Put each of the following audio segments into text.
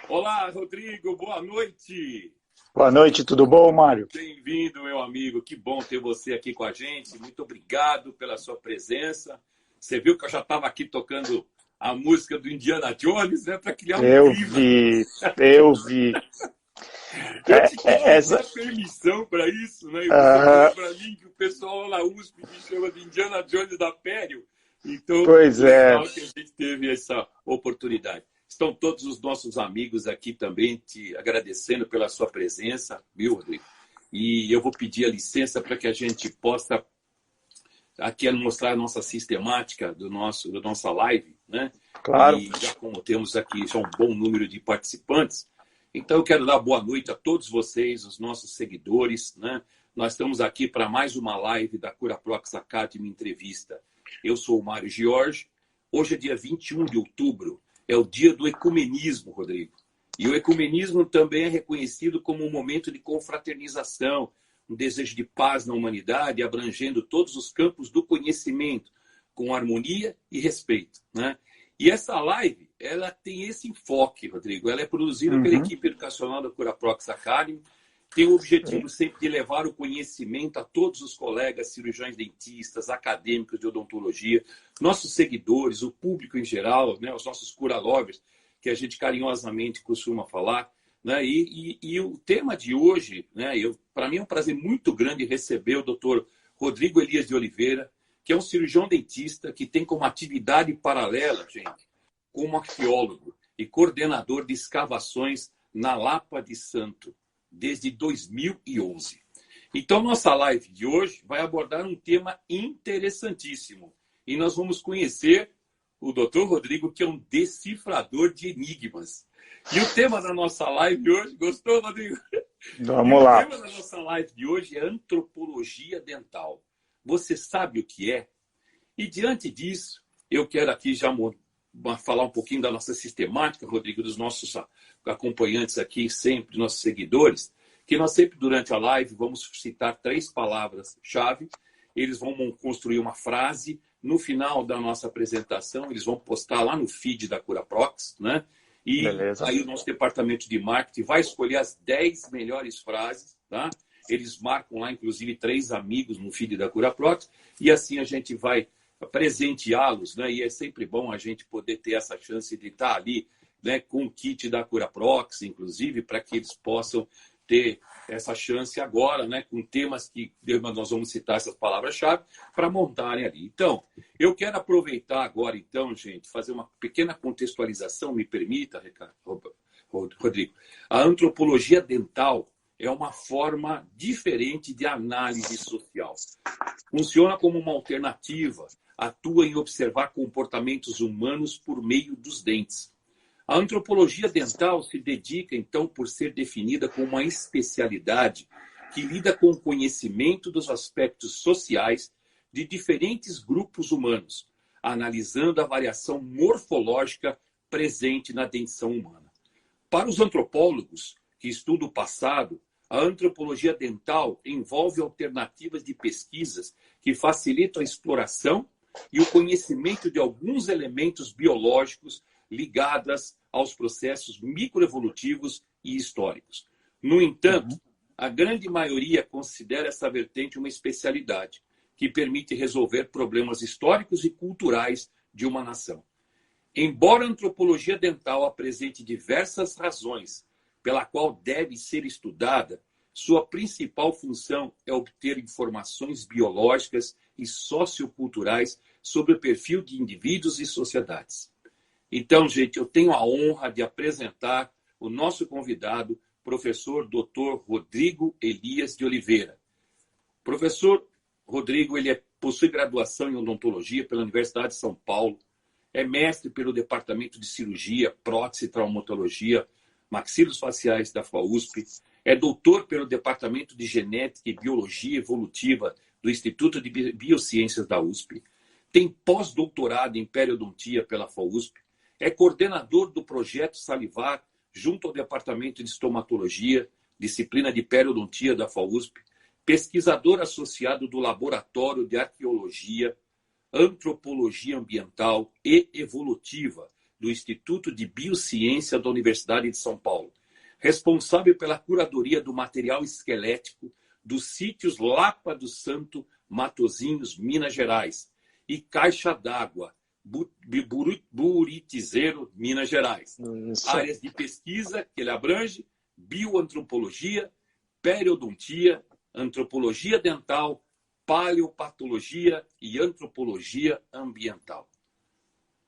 Olá, Rodrigo, boa noite. Boa noite, tudo bom, Mário? Bem-vindo, meu amigo. Que bom ter você aqui com a gente. Muito obrigado pela sua presença. Você viu que eu já estava aqui tocando a música do Indiana Jones, né, para criar um Eu clima. vi, eu vi. Eu te pedi Essa, até permissão para isso, né? E você falou ah, para mim que o pessoal lá na USP me chama de Indiana Jones da Pério. Então, pois é, legal que a gente teve essa oportunidade. Estão todos os nossos amigos aqui também te agradecendo pela sua presença, viu, Rodrigo? E eu vou pedir a licença para que a gente possa aqui mostrar a nossa sistemática da nossa live, né? claro. E já como temos aqui já um bom número de participantes, então eu quero dar boa noite a todos vocês, os nossos seguidores, né? Nós estamos aqui para mais uma live da Curaprox Academy Entrevista. Eu sou o Mário Giorgi. Hoje é dia 21 de outubro, é o dia do ecumenismo, Rodrigo. E o ecumenismo também é reconhecido como um momento de confraternização, um desejo de paz na humanidade, abrangendo todos os campos do conhecimento, com harmonia e respeito, né? E essa live, ela tem esse enfoque, Rodrigo. Ela é produzida pela Uhum. equipe educacional da Curaprox Academy, tem o objetivo sempre de levar o conhecimento a todos os colegas, cirurgiões dentistas, acadêmicos de odontologia, nossos seguidores, o público em geral, né, os nossos cura-lovers, que a gente carinhosamente costuma falar, né? E o tema de hoje, né, para mim é um prazer muito grande receber o Dr. Rodrigo Elias de Oliveira, que é um cirurgião dentista que tem como atividade paralela, gente, como arqueólogo e coordenador de escavações na Lapa de Santo, desde 2011. Então, nossa live de hoje vai abordar um tema interessantíssimo. E nós vamos conhecer o Dr. Rodrigo, que é um decifrador de enigmas. E o tema da nossa live de hoje, gostou, Rodrigo? E Vamos o lá. tema da nossa live de hoje é antropologia dental. Você sabe o que é? E diante disso, eu quero aqui já falar um pouquinho da nossa sistemática, Rodrigo, dos nossos acompanhantes aqui, sempre, dos nossos seguidores, que nós sempre, durante a live, vamos citar 3 palavras-chave, eles vão construir uma frase, no final da nossa apresentação, eles vão postar lá no feed da Curaprox, né? E Beleza. aí o nosso departamento de marketing vai escolher as 10 melhores frases, tá? Eles marcam lá, inclusive, 3 amigos no feed da Curaprox, e assim a gente vai presenteá-los, né? E é sempre bom a gente poder ter essa chance de estar ali, né, com o kit da Curaprox, inclusive, para que eles possam ter essa chance agora, né, com temas que nós vamos citar essas palavras-chave para montarem ali. Então, eu quero aproveitar agora, então, gente, fazer uma pequena contextualização, me permita, Rodrigo. A antropologia dental é uma forma diferente de análise social. Funciona como uma alternativa, atua em observar comportamentos humanos por meio dos dentes. A antropologia dental se dedica, então, por ser definida como uma especialidade que lida com o conhecimento dos aspectos sociais de diferentes grupos humanos, analisando a variação morfológica presente na dentição humana. Para os antropólogos que estudam o passado, a antropologia dental envolve alternativas de pesquisas que facilitam a exploração e o conhecimento de alguns elementos biológicos ligados aos processos microevolutivos e históricos. No entanto, a grande maioria considera essa vertente uma especialidade que permite resolver problemas históricos e culturais de uma nação. Embora a antropologia dental apresente diversas razões pela qual deve ser estudada, sua principal função é obter informações biológicas e socioculturais sobre o perfil de indivíduos e sociedades. Então, gente, eu tenho a honra de apresentar o nosso convidado, professor Dr. Rodrigo Elias de Oliveira. Professor Rodrigo, ele possui graduação em odontologia pela Universidade de São Paulo, é mestre pelo Departamento de Cirurgia, Prótese e Traumatologia, Maxilos Faciais da FAUSP, é doutor pelo Departamento de Genética e Biologia Evolutiva do Instituto de Biociências da USP, tem pós-doutorado em periodontia pela FAUSP, é coordenador do projeto Salivar junto ao Departamento de Estomatologia, disciplina de periodontia da FAUSP, pesquisador associado do Laboratório de Arqueologia, Antropologia Ambiental e Evolutiva do Instituto de Biociência da Universidade de São Paulo, responsável pela curadoria do material esquelético dos sítios Lapa do Santo, Matozinhos, Minas Gerais, e Caixa d'Água, Buritizeiro, Minas Gerais. Isso. Áreas de pesquisa que ele abrange: bioantropologia, periodontia, antropologia dental, paleopatologia e antropologia ambiental.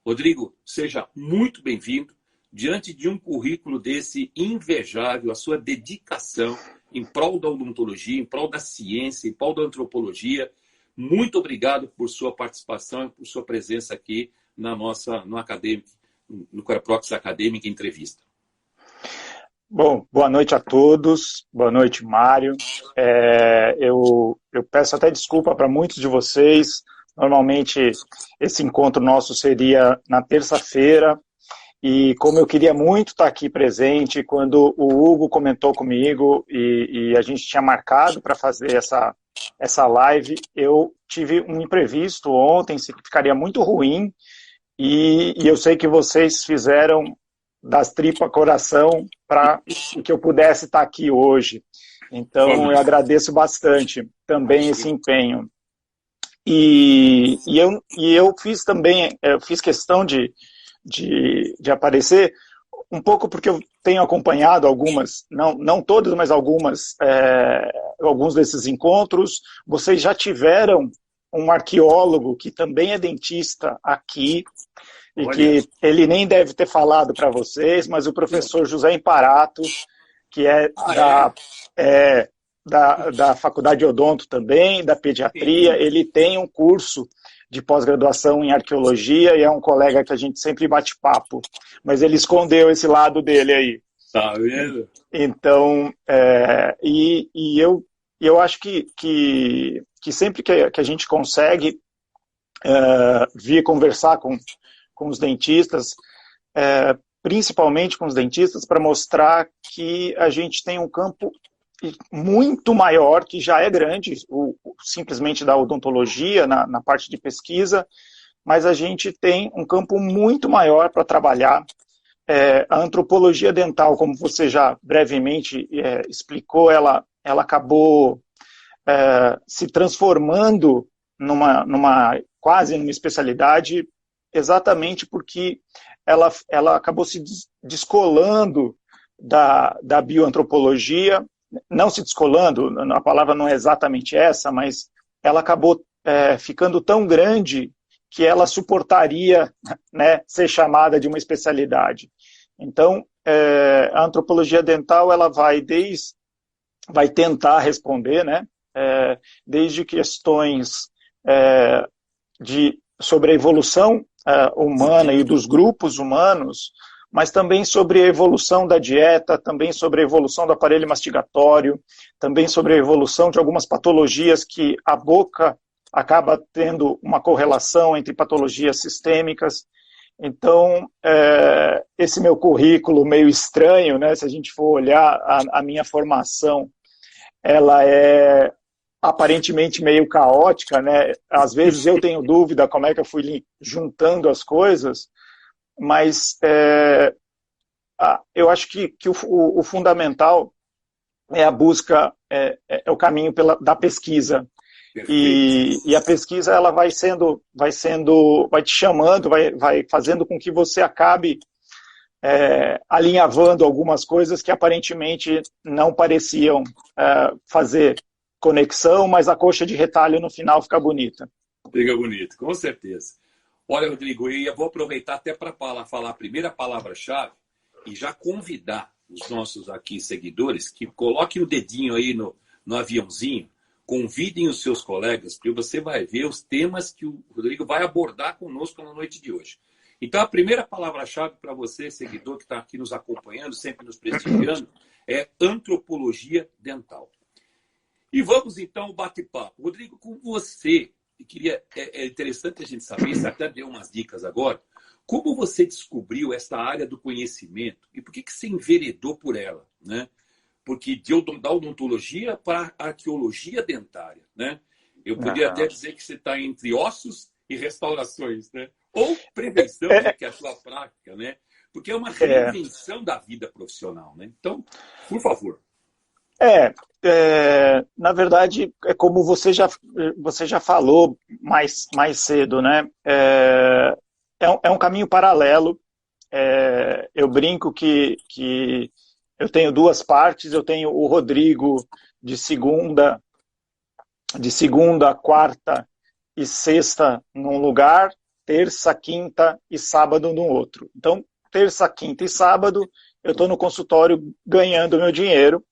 Rodrigo, seja muito bem-vindo. Diante de um currículo desse invejável, a sua dedicação em prol da odontologia, em prol da ciência, em prol da antropologia, muito obrigado por sua participação e por sua presença aqui no Curaprox Acadêmica Entrevista. Bom, boa noite a todos. Boa noite, Mário. Eu peço até desculpa para muitos de vocês. Normalmente, esse encontro nosso seria na terça-feira. E como eu queria muito estar aqui presente, quando o Hugo comentou comigo e a gente tinha marcado para fazer essa live, eu tive um imprevisto ontem, ficaria muito ruim, e eu sei que vocês fizeram das tripas coração para que eu pudesse estar aqui hoje. Então, eu agradeço bastante também esse empenho. E eu fiz também, eu fiz questão de aparecer, um pouco porque eu tenho acompanhado algumas, não todas, mas alguns desses encontros. Vocês já tiveram um arqueólogo que também é dentista aqui, e que ele nem deve ter falado para vocês, mas o professor José Imparato, que é da Faculdade de Odonto também, da Pediatria, ele tem um curso de pós-graduação em arqueologia e é um colega que a gente sempre bate papo, mas ele escondeu esse lado dele aí. Tá vendo? Então, eu acho que sempre que a gente consegue vir conversar com os dentistas, principalmente com os dentistas, para mostrar que a gente tem um campo muito maior, que já é grande, simplesmente da odontologia, na parte de pesquisa, mas a gente tem um campo muito maior para trabalhar. A antropologia dental, como você já brevemente explicou, ela acabou se transformando quase numa especialidade, exatamente porque ela acabou se descolando da bioantropologia. Não se descolando, a palavra não é exatamente essa, mas ela acabou ficando tão grande que ela suportaria, né, ser chamada de uma especialidade. Então, a antropologia dental ela vai tentar responder, né, desde questões sobre a evolução humana e dos grupos humanos, mas também sobre a evolução da dieta, também sobre a evolução do aparelho mastigatório, também sobre a evolução de algumas patologias que a boca acaba tendo uma correlação entre patologias sistêmicas. Então, esse meu currículo meio estranho, né, se a gente for olhar a minha formação, ela é aparentemente meio caótica, né? Às vezes eu tenho dúvida como é que eu fui juntando as coisas, mas eu acho que o fundamental é a busca, é o caminho da pesquisa. E a pesquisa ela vai te chamando, vai fazendo com que você acabe alinhavando algumas coisas que aparentemente não pareciam fazer conexão, mas a coxa de retalho no final fica bonita. Fica bonito, com certeza. Olha, Rodrigo, eu vou aproveitar até para falar a primeira palavra-chave e já convidar os nossos aqui seguidores que coloquem o dedinho aí no aviãozinho, convidem os seus colegas, porque você vai ver os temas que o Rodrigo vai abordar conosco na noite de hoje. Então, a primeira palavra-chave para você, seguidor que está aqui nos acompanhando, sempre nos prestigiando, é antropologia dental. E vamos, então, ao bate-papo. Rodrigo, com você, é interessante a gente saber, você até deu umas dicas agora, como você descobriu essa área do conhecimento e por que você enveredou por ela, né? Porque da odontologia para a arqueologia dentária, né? Eu poderia até dizer que você está entre ossos e restaurações, né? Ou prevenção, né, que é a sua prática, né? Porque é uma reinvenção da vida profissional, né? Então, por favor. Na verdade, é como você já falou mais cedo, né? É um caminho paralelo. Eu brinco que eu tenho duas partes. Eu tenho o Rodrigo de segunda, quarta e sexta num lugar, terça, quinta e sábado no outro. Então, terça, quinta e sábado, eu estou no consultório ganhando meu dinheiro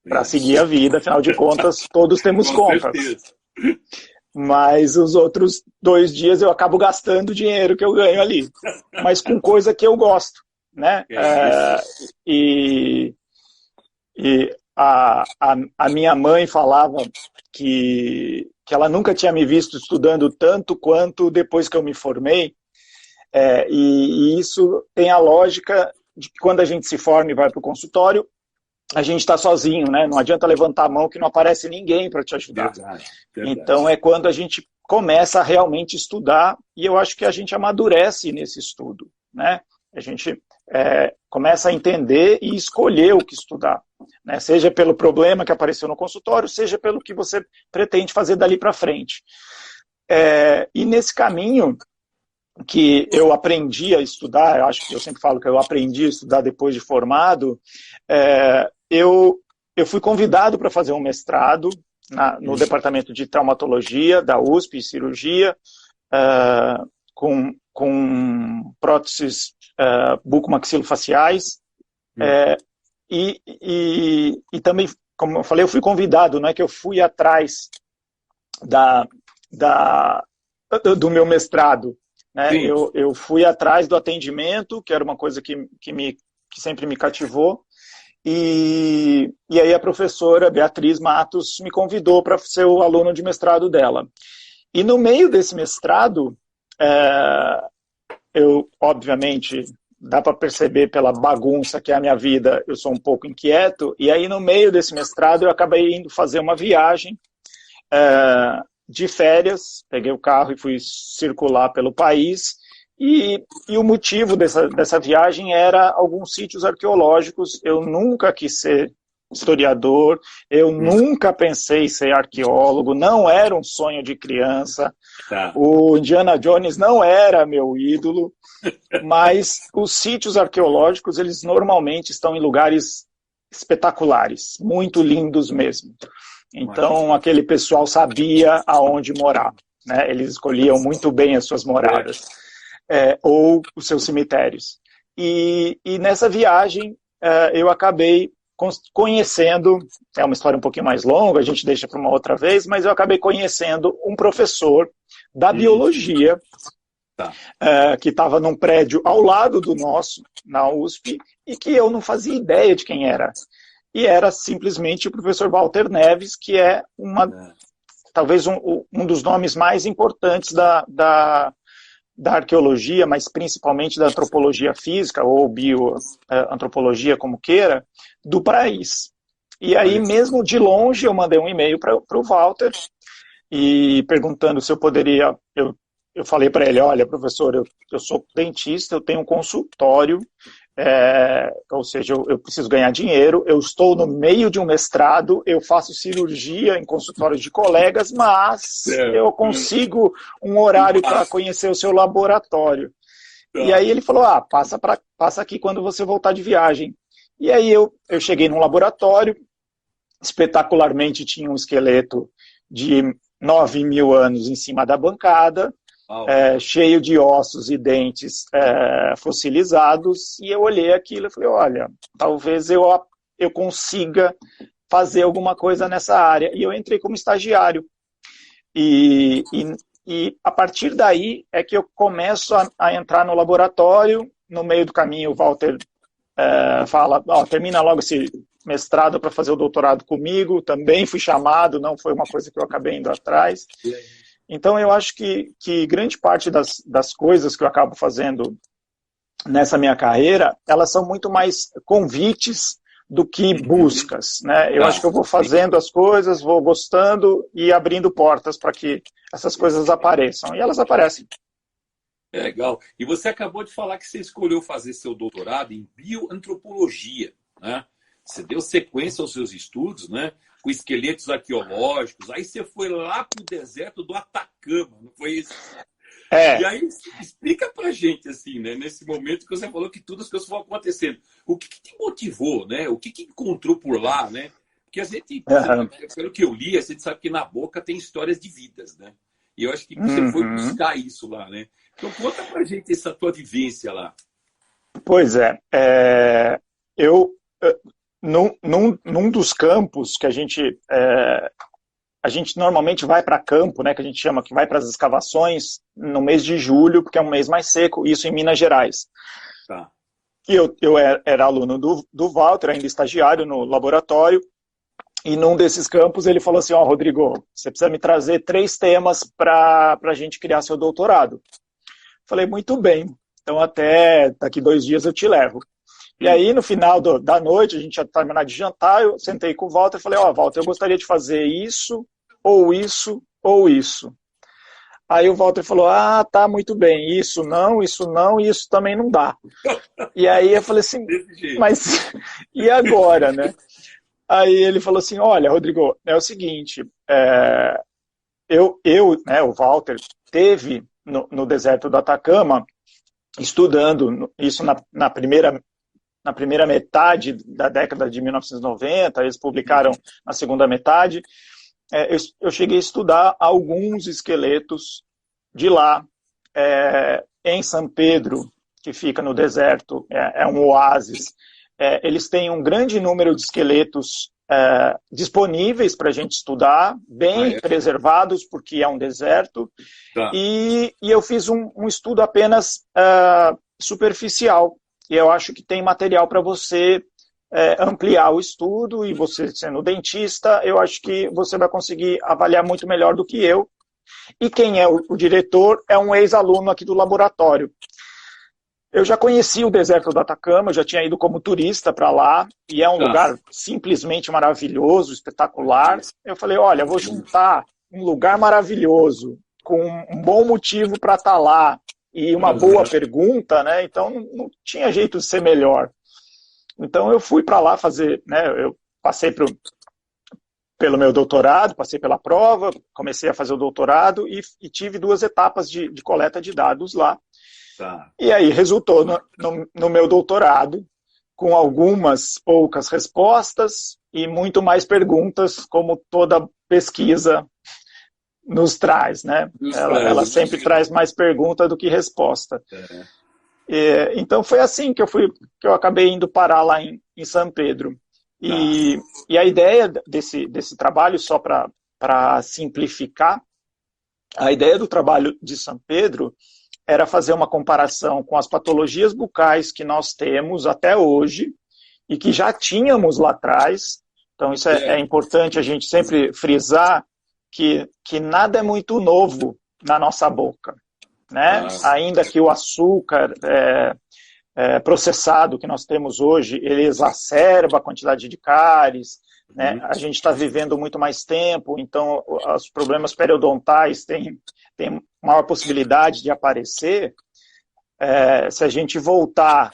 para seguir a vida, afinal de contas, todos temos contas. Mas os outros 2 dias eu acabo gastando o dinheiro que eu ganho ali, mas com coisa que eu gosto, né? E a minha mãe falava que ela nunca tinha me visto estudando tanto quanto depois que eu me formei, e isso tem a lógica de que quando a gente se forma e vai para o consultório, a gente está sozinho, né? Não adianta levantar a mão que não aparece ninguém para te ajudar. Verdade. Então é quando a gente começa a realmente estudar, e eu acho que a gente amadurece nesse estudo, né? A gente começa a entender e escolher o que estudar, né? Seja pelo problema que apareceu no consultório, seja pelo que você pretende fazer dali para frente. E nesse caminho que eu aprendi a estudar, eu acho que eu sempre falo que eu aprendi a estudar depois de formado, eu fui convidado para fazer um mestrado no departamento de traumatologia da USP, cirurgia, com próteses bucomaxilofaciais, e também, como eu falei, eu fui convidado, não é que eu fui atrás do meu mestrado, né? Eu fui atrás do atendimento, que era uma coisa que sempre me cativou, e aí a professora Beatriz Matos me convidou para ser o aluno de mestrado dela. E no meio desse mestrado, eu, obviamente, dá para perceber pela bagunça que é a minha vida, eu sou um pouco inquieto, e aí no meio desse mestrado eu acabei indo fazer uma viagem de férias, peguei o carro e fui circular pelo país, e o motivo dessa viagem era alguns sítios arqueológicos. Eu nunca quis ser historiador, eu nunca pensei em ser arqueólogo, não era um sonho de criança, o Indiana Jones não era meu ídolo, mas os sítios arqueológicos, eles normalmente estão em lugares espetaculares, muito lindos mesmo. Então, aquele pessoal sabia aonde morar, né? Eles escolhiam muito bem as suas moradas, ou os seus cemitérios. E nessa viagem, eu acabei conhecendo, é uma história um pouquinho mais longa, a gente deixa para uma outra vez, mas eu acabei conhecendo um professor da biologia, que estava num prédio ao lado do nosso, na USP, e que eu não fazia ideia de quem era. E era simplesmente o professor Walter Neves, que é talvez um dos nomes mais importantes da arqueologia, mas principalmente da antropologia física, ou bioantropologia, como queira, do país. E aí, mesmo de longe, eu mandei um e-mail para o Walter, e perguntando se eu poderia... Eu falei para ele, olha, professor, eu sou dentista, eu tenho um consultório, ou seja, eu preciso ganhar dinheiro, eu estou no meio de um mestrado, eu faço cirurgia em consultórios de colegas, mas eu consigo um horário para conhecer o seu laboratório. E aí ele falou, passa aqui quando você voltar de viagem. E aí eu cheguei num laboratório, espetacularmente tinha um esqueleto de 9.000 anos em cima da bancada, cheio de ossos e dentes fossilizados, e eu olhei aquilo e falei, olha, talvez eu consiga fazer alguma coisa nessa área. E eu entrei como estagiário. E a partir daí é que eu começo a entrar no laboratório. No meio do caminho o Walter fala, termina logo esse mestrado para fazer o doutorado comigo. Também fui chamado, não foi uma coisa que eu acabei indo atrás. Então, eu acho que grande parte das coisas que eu acabo fazendo nessa minha carreira, elas são muito mais convites do que buscas, né? Eu acho que eu vou fazendo as coisas, vou gostando e abrindo portas para que essas coisas apareçam. E elas aparecem. É legal. E você acabou de falar que você escolheu fazer seu doutorado em bioantropologia, né? Você deu sequência aos seus estudos, né? Com esqueletos arqueológicos. Aí você foi lá para o deserto do Atacama, não foi isso? É, E aí explica pra gente, assim, né? Nesse momento que você falou que tudo as coisas vão acontecendo. O que te motivou, né? O que encontrou por lá, né? Porque a gente, aham, pelo que eu li, a gente sabe que na boca tem histórias de vidas, né? E eu acho que você foi uhum. buscar isso lá, né? Então conta pra gente essa tua vivência lá. Pois é, eu, num dos campos que a gente normalmente vai para campo, né, que a gente chama que vai para as escavações no mês de julho, porque é um mês mais seco, isso em Minas Gerais. Tá. E eu era aluno do Walter, ainda estagiário no laboratório, e num desses campos ele falou assim, ó, Rodrigo, você precisa me trazer 3 temas para a gente criar seu doutorado. Falei, muito bem, então até daqui 2 dias eu te levo. E aí, no final da noite, a gente ia terminar de jantar, eu sentei com o Walter e falei, ó, Walter, eu gostaria de fazer isso, ou isso, ou isso. Aí o Walter falou, ah, tá, muito bem, isso não, e isso também não dá. E aí eu falei assim, Desse jeito. mas e agora, né? Aí ele falou assim, olha, Rodrigo, é o seguinte, né, o Walter teve no deserto do Atacama, estudando isso na primeira metade da década de 1990, eles publicaram na segunda metade, eu cheguei a estudar alguns esqueletos de lá, em São Pedro, que fica no deserto, é um oásis. Eles têm um grande número de esqueletos disponíveis para a gente estudar, Ah, bem é? preservados, porque é um deserto, Tá. e eu fiz um estudo apenas superficial, e eu acho que tem material para você ampliar o estudo, e você sendo dentista, eu acho que você vai conseguir avaliar muito melhor do que eu. E quem é o diretor é um ex-aluno aqui do laboratório. Eu já conheci o deserto do Atacama, já tinha ido como turista para lá, e é um Tá. lugar simplesmente maravilhoso, espetacular. Eu falei, olha, eu vou juntar um lugar maravilhoso com um bom motivo para estar lá e uma boa Uhum. pergunta, né? Então não tinha jeito de ser melhor. Então eu fui para lá fazer, né? Eu passei pelo meu doutorado, passei pela prova, comecei a fazer o doutorado e tive 2 etapas de coleta de dados lá. Tá. E aí resultou no meu doutorado, com algumas poucas respostas e muito mais perguntas, como toda pesquisa nos traz, né? Dos Ela traz, sempre imagina. traz mais pergunta do que resposta. É. Então foi assim que eu acabei indo parar lá em São Pedro. Tá. E a ideia desse trabalho, só para simplificar, a ideia do trabalho de São Pedro era fazer uma comparação com as patologias bucais que nós temos até hoje e que já tínhamos lá atrás. Então isso é importante a gente sempre frisar que nada é muito novo na nossa boca, né? Ah, Ainda que o açúcar processado que nós temos hoje, ele exacerba a quantidade de cáries, né? A gente está vivendo muito mais tempo, então os problemas periodontais têm maior possibilidade de aparecer. Se a gente voltar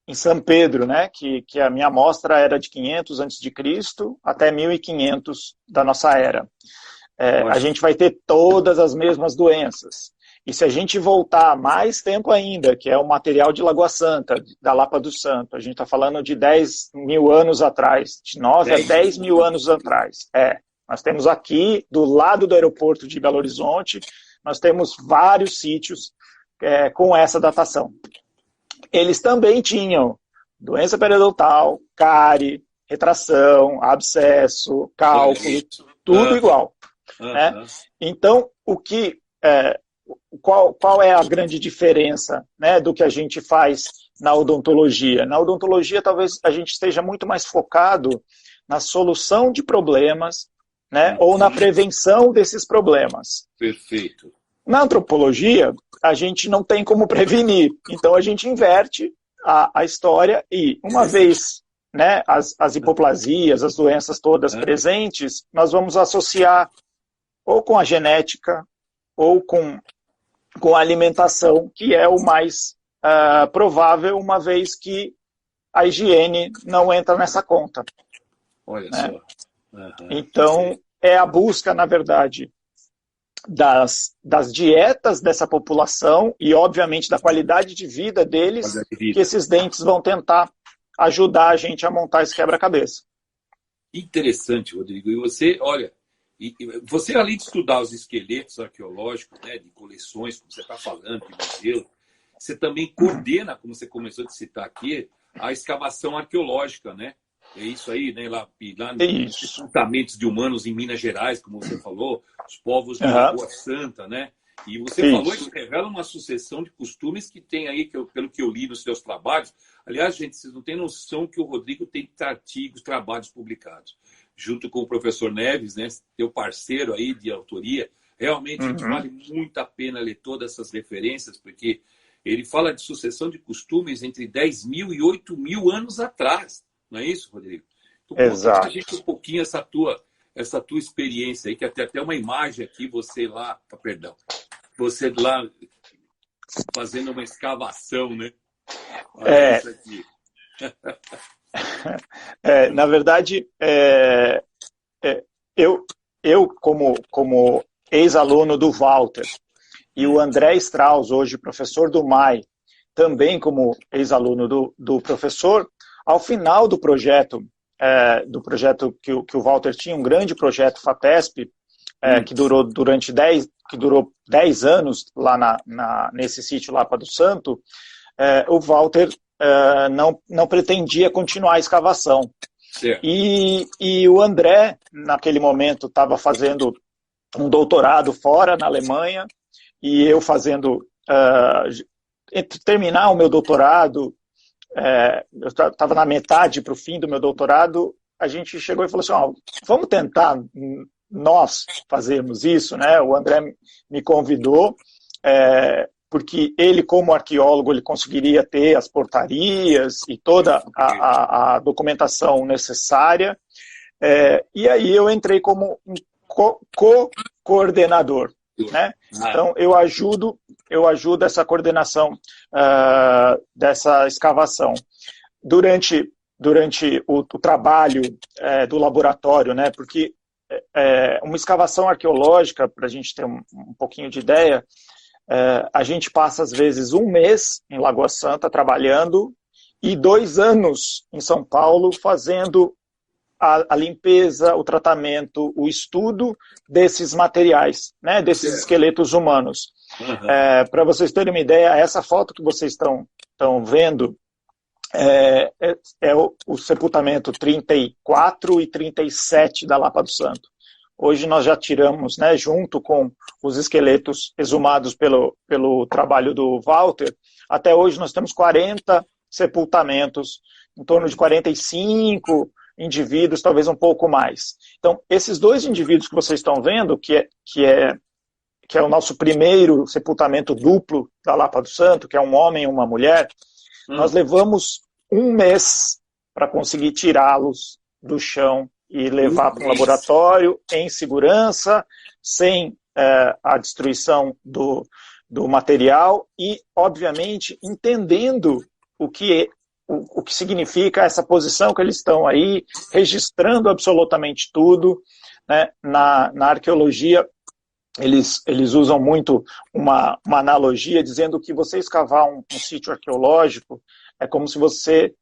em São Pedro, né, que a minha amostra era de 500 a.C. até 1500 da nossa era, a gente vai ter todas as mesmas doenças. E se a gente voltar mais tempo ainda, que é o material de Lagoa Santa, da Lapa do Santo, a gente está falando de 10 mil anos atrás, de 9 a 10 mil anos atrás. Nós temos aqui, do lado do aeroporto de Belo Horizonte, nós temos vários sítios com essa datação. Eles também tinham doença periodontal, cárie, retração, abscesso, cálculo, tudo igual. Né? Então, qual é a grande diferença, né, do que a gente faz na odontologia? Na odontologia, talvez a gente esteja muito mais focado na solução de problemas, né, ou na prevenção desses problemas. Perfeito. Na antropologia, a gente não tem como prevenir, então a gente inverte a história e, uma vez, né, as hipoplasias, as doenças todas presentes, nós vamos associar ou com a genética, ou com com a alimentação, que é o mais provável, uma vez que a higiene não entra nessa conta. Olha, né? Só. Então, é a busca, na verdade, das dietas dessa população e, obviamente, da qualidade de vida deles, que esses dentes vão tentar ajudar a gente a montar esse quebra-cabeça. Interessante, Rodrigo. E você, olha, você, além de estudar os esqueletos arqueológicos, né, de coleções, como você está falando, de museu, você também coordena, como você começou a citar aqui, a escavação arqueológica, né? É isso aí, né? Lá nos assentamentos de humanos em Minas Gerais, como você falou, os povos de Lagoa Santa, né? E você falou que revela uma sucessão de costumes que tem aí, pelo que eu li nos seus trabalhos. Aliás, gente, vocês não têm noção que o Rodrigo tem artigos, trabalhos publicados. Junto com o professor Neves, né, teu parceiro aí de autoria. Realmente, gente, vale muito a pena ler todas essas referências, porque ele fala de sucessão de costumes entre 10 mil e 8 mil anos atrás. Não é isso, Rodrigo? Então, conta pra gente um pouquinho essa tua experiência aí, que tem até uma imagem aqui, você lá fazendo uma escavação, né? Olha isso aqui. Na verdade, eu como ex-aluno do Walter, e o André Strauss, hoje professor do MAI, também como ex-aluno do professor, ao final do projeto que o Walter tinha, um grande projeto FAPESP, que durou 10 anos lá nesse sítio Lapa do Santo, o Walter não pretendia continuar a escavação. E o André, naquele momento, estava fazendo um doutorado fora, na Alemanha, e eu fazendo... entre terminar o meu doutorado, eu estava na metade para o fim do meu doutorado, a gente chegou e falou assim, vamos tentar nós fazermos isso, né? O André me convidou, porque ele, como arqueólogo, ele conseguiria ter as portarias e toda a documentação necessária, e aí eu entrei como um co-coordenador. Né? Então, eu ajudo essa coordenação dessa escavação. Durante o trabalho do laboratório, né? Porque uma escavação arqueológica, para a gente ter um pouquinho de ideia, a gente passa, às vezes, 1 mês em Lagoa Santa trabalhando e 2 anos em São Paulo fazendo a limpeza, o tratamento, o estudo desses materiais, né, desses esqueletos humanos. Para vocês terem uma ideia, essa foto que vocês estão vendo é o sepultamento 34 e 37 da Lapa do Santo. Hoje nós já tiramos, né, junto com os esqueletos exumados pelo trabalho do Walter, até hoje nós temos 40 sepultamentos, em torno de 45 indivíduos, talvez um pouco mais. Então, esses 2 indivíduos que vocês estão vendo, que é o nosso primeiro sepultamento duplo da Lapa do Santo, que é um homem e uma mulher, nós levamos 1 mês para conseguir tirá-los do chão e levar para um laboratório em segurança, sem a destruição do material e, obviamente, entendendo o que significa essa posição que eles estão aí, registrando absolutamente tudo, né? Na arqueologia, eles usam muito uma analogia, dizendo que você escavar um sítio arqueológico é como se você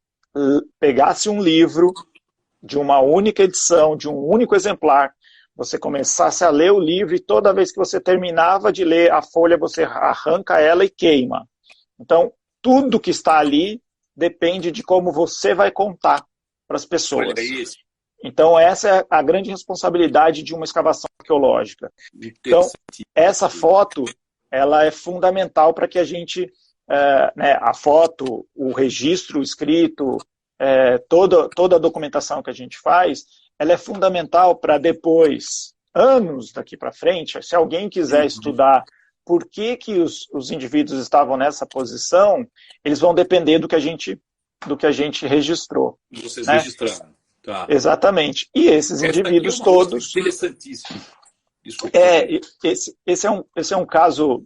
pegasse um livro de uma única edição, de um único exemplar, você começasse a ler o livro e toda vez que você terminava de ler a folha, você arranca ela e queima. Então, tudo que está ali depende de como você vai contar para as pessoas. Olha isso. Então, essa é a grande responsabilidade de uma escavação arqueológica. Então, essa foto, ela é fundamental para que a gente, a foto, o registro escrito, toda a documentação que a gente faz, ela é fundamental para depois, anos daqui para frente, se alguém quiser estudar por que os indivíduos estavam nessa posição, eles vão depender do que a gente registrou. Vocês registraram. Tá. Exatamente. E esses indivíduos todos... Interessantíssimo. Esse é um caso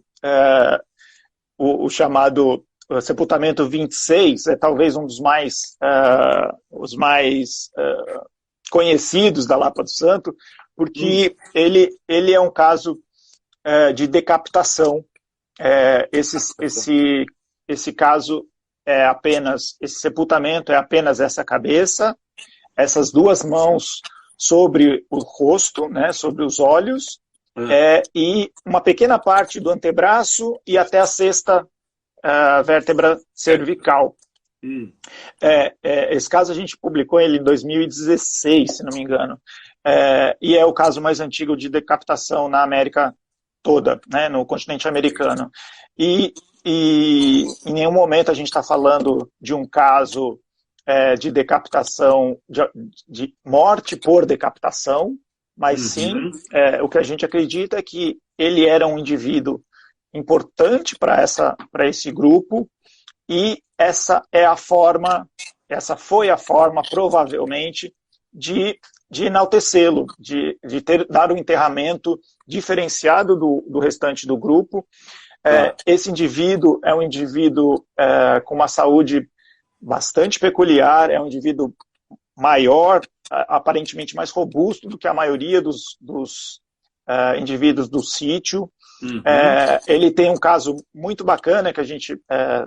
o chamado sepultamento 26, é talvez um dos mais, os mais conhecidos da Lapa do Santo, porque ele é um caso de decapitação. Esse caso é apenas, esse sepultamento é apenas essa cabeça, essas duas mãos sobre o rosto, né, sobre os olhos, e uma pequena parte do antebraço e até a sexta vértebra cervical. Esse caso a gente publicou ele em 2016, se não me engano, e é o caso mais antigo de decapitação na América toda, né, no continente americano. E em nenhum momento a gente está falando de um caso de decapitação, de morte por decapitação, mas sim, o que a gente acredita é que ele era um indivíduo importante para esse grupo, e essa foi a forma, provavelmente, de enaltecê-lo, de dar um enterramento diferenciado do restante do grupo. Esse indivíduo é um indivíduo com uma saúde bastante peculiar, é um indivíduo maior, aparentemente mais robusto do que a maioria dos indivíduos do sítio. Ele tem um caso muito bacana que a gente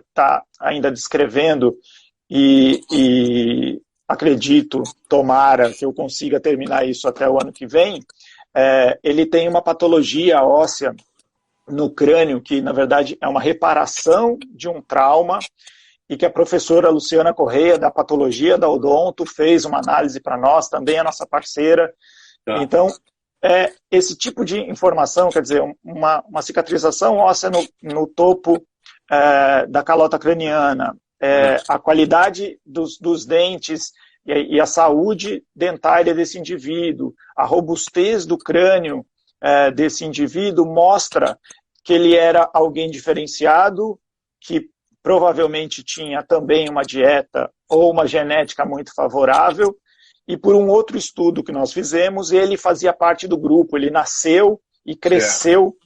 está ainda descrevendo e acredito, tomara que eu consiga terminar isso até o ano que vem. Ele tem uma patologia óssea no crânio que, na verdade, é uma reparação de um trauma, e que a professora Luciana Correia, da patologia da Odonto, fez uma análise para nós, também é nossa parceira. Então, esse tipo de informação, quer dizer, uma cicatrização óssea no topo da calota craniana, a qualidade dos dentes e a saúde dentária desse indivíduo, a robustez do crânio desse indivíduo mostra que ele era alguém diferenciado, que provavelmente tinha também uma dieta ou uma genética muito favorável. E por um outro estudo que nós fizemos, ele fazia parte do grupo, ele nasceu e cresceu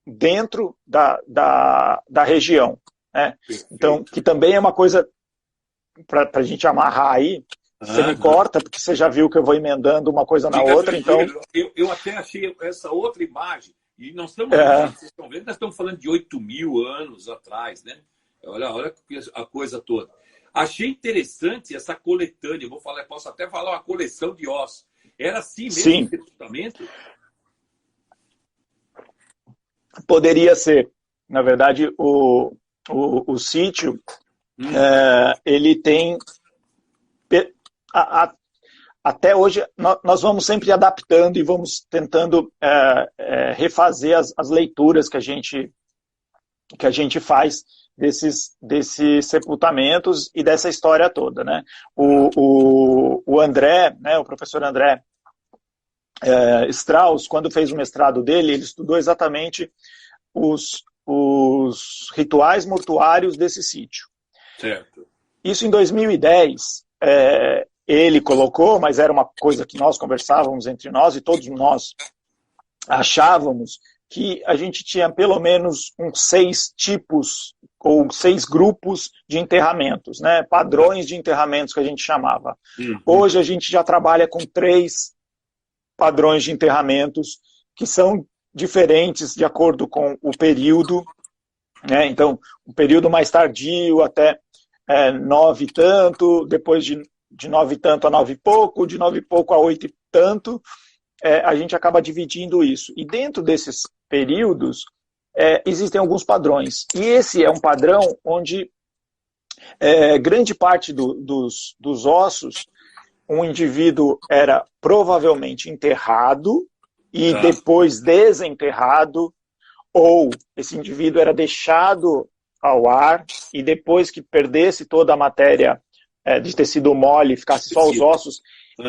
dentro da região. Né? Então, que também é uma coisa para a gente amarrar aí. Você me corta, porque você já viu que eu vou emendando uma coisa na outra. Então, eu até achei essa outra imagem, e nós estamos, vocês estão vendo, nós estamos falando de 8.000 anos atrás, né? Olha a coisa toda. Achei interessante essa coletânea, posso até falar uma coleção de ossos. Era assim mesmo o sepultamento? Poderia ser. Na verdade, o sítio, ele tem... Até hoje, nós vamos sempre adaptando e vamos tentando refazer as leituras que a gente faz desses sepultamentos e dessa história toda, né? O André, né, o professor André Strauss, quando fez o mestrado dele, ele estudou exatamente os rituais mortuários desse sítio. Certo. Isso em 2010, ele colocou, mas era uma coisa que nós conversávamos entre nós e todos nós achávamos que a gente tinha pelo menos uns 6 tipos ou 6 grupos de enterramentos, né? Padrões de enterramentos que a gente chamava. Hoje a gente já trabalha com 3 padrões de enterramentos que são diferentes de acordo com o período, né? Então, um período mais tardio até 9 e tanto, depois de 9 e tanto a 9 e pouco, de 9 e pouco a 8 e tanto, a gente acaba dividindo isso. E dentro desses períodos, existem alguns padrões. E esse é um padrão onde grande parte dos ossos, um indivíduo era provavelmente enterrado e depois desenterrado, ou esse indivíduo era deixado ao ar e depois que perdesse toda a matéria de tecido mole, ficasse só os ossos,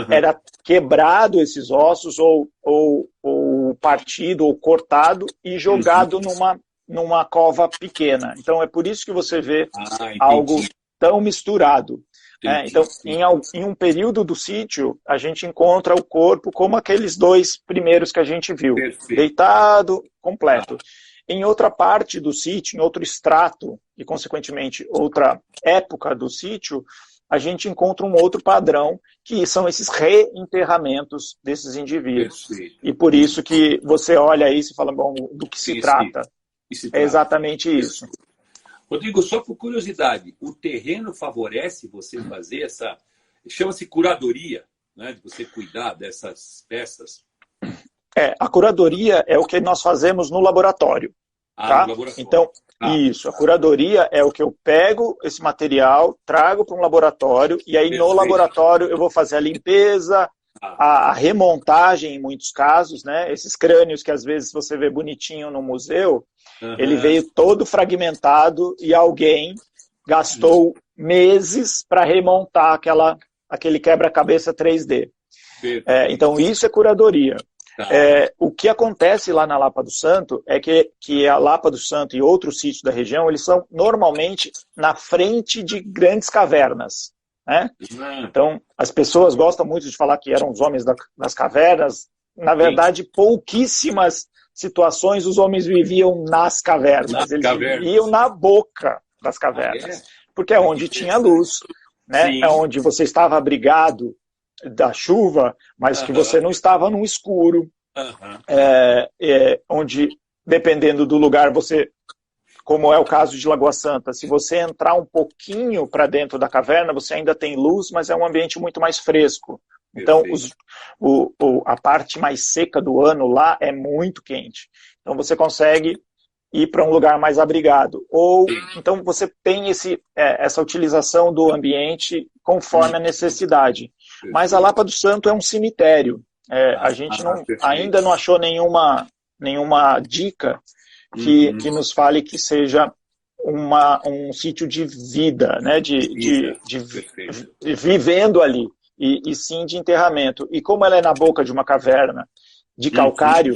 era quebrado esses ossos ou partido ou cortado e jogado numa cova pequena. Então é por isso que você vê algo tão misturado. Então, em um período do sítio, a gente encontra o corpo como aqueles 2 primeiros que a gente viu, deitado, completo. Em outra parte do sítio, em outro estrato, e consequentemente outra época do sítio, a gente encontra um outro padrão, que são esses reenterramentos desses indivíduos. Perfeito. E por isso que você olha isso e fala, bom, do que se trata? É exatamente isso. Rodrigo, só por curiosidade, o terreno favorece você fazer essa, chama-se curadoria, né, de você cuidar dessas peças? A curadoria é o que nós fazemos no laboratório. Tá? No laboratório. Então, isso, a curadoria é o que eu pego esse material, trago para um laboratório, e aí no laboratório eu vou fazer a limpeza, a remontagem em muitos casos, né? Esses crânios que às vezes você vê bonitinho no museu, ele veio todo fragmentado e alguém gastou meses para remontar aquele quebra-cabeça 3D. Então isso é curadoria. O que acontece lá na Lapa do Santo é que a Lapa do Santo e outros sítios da região, eles são normalmente na frente de grandes cavernas. Né? Então, as pessoas gostam muito de falar que eram os homens das cavernas. Na verdade, pouquíssimas situações os homens viviam nas cavernas. Eles viviam na boca das cavernas. Porque é onde tinha luz, né? É onde você estava abrigado da chuva, mas que você não estava no escuro. Onde, dependendo do lugar, você... Como é o caso de Lagoa Santa, se você entrar um pouquinho para dentro da caverna, você ainda tem luz, mas é um ambiente muito mais fresco. Então, a parte mais seca do ano lá é muito quente. Então, você consegue ir para um lugar mais abrigado. Então, você tem essa utilização do ambiente conforme a necessidade. Mas a Lapa do Santo é um cemitério. A gente ainda não achou nenhuma dica que nos fale que seja um sítio de vida, né? de vivendo ali, e sim de enterramento. E como ela é na boca de uma caverna de calcário,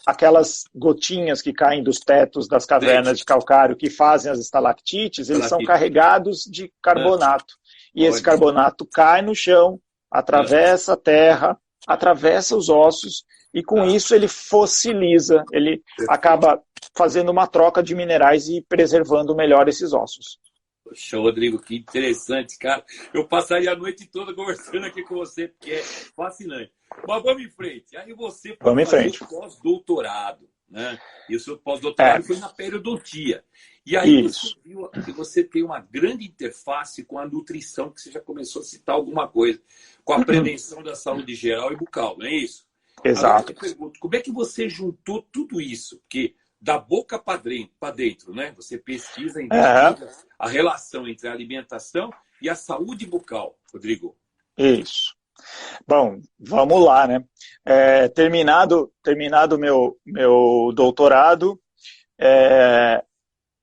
aquelas gotinhas que caem dos tetos das cavernas de calcário que fazem as estalactites, eles são carregados de carbonato. E esse carbonato cai no chão, atravessa a terra, atravessa os ossos, e com isso ele fossiliza, ele acaba fazendo uma troca de minerais e preservando melhor esses ossos. Poxa, Rodrigo, que interessante, cara. Eu passaria a noite toda conversando aqui com você, porque é fascinante. Mas vamos em frente. Aí você foi fazer o pós-doutorado, né? E o seu pós-doutorado foi na periodontia. E aí você viu que você tem uma grande interface com a nutrição, que você já começou a citar alguma coisa, com a prevenção da saúde geral e bucal, não é isso? Exato. Agora eu pergunto, como é que você juntou tudo isso? Porque da boca para dentro, né? Você pesquisa, investiga a relação entre a alimentação e a saúde bucal, Rodrigo. Isso. Bom, vamos lá, né? Terminado meu doutorado,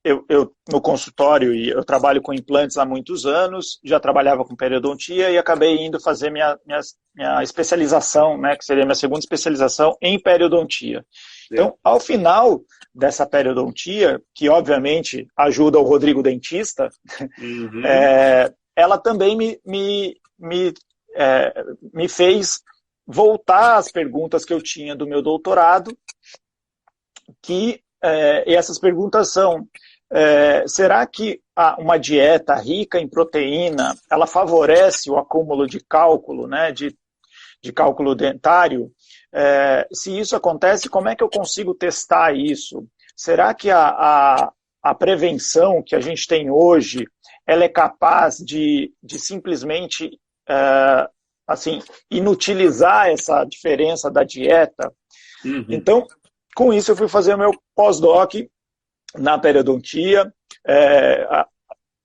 eu no consultório, e eu trabalho com implantes há muitos anos, já trabalhava com periodontia e acabei indo fazer minha especialização, né, que seria minha segunda especialização em periodontia. Então, ao final dessa periodontia, que obviamente ajuda o Rodrigo dentista, ela também me fez voltar às perguntas que eu tinha do meu doutorado, e essas perguntas são: será que uma dieta rica em proteína, ela favorece o acúmulo de cálculo, né, de cálculo dentário? Se isso acontece, como é que eu consigo testar isso? Será que a prevenção que a gente tem hoje, ela é capaz de simplesmente inutilizar essa diferença da dieta? Então, com isso eu fui fazer o meu pós-doc na periodontia.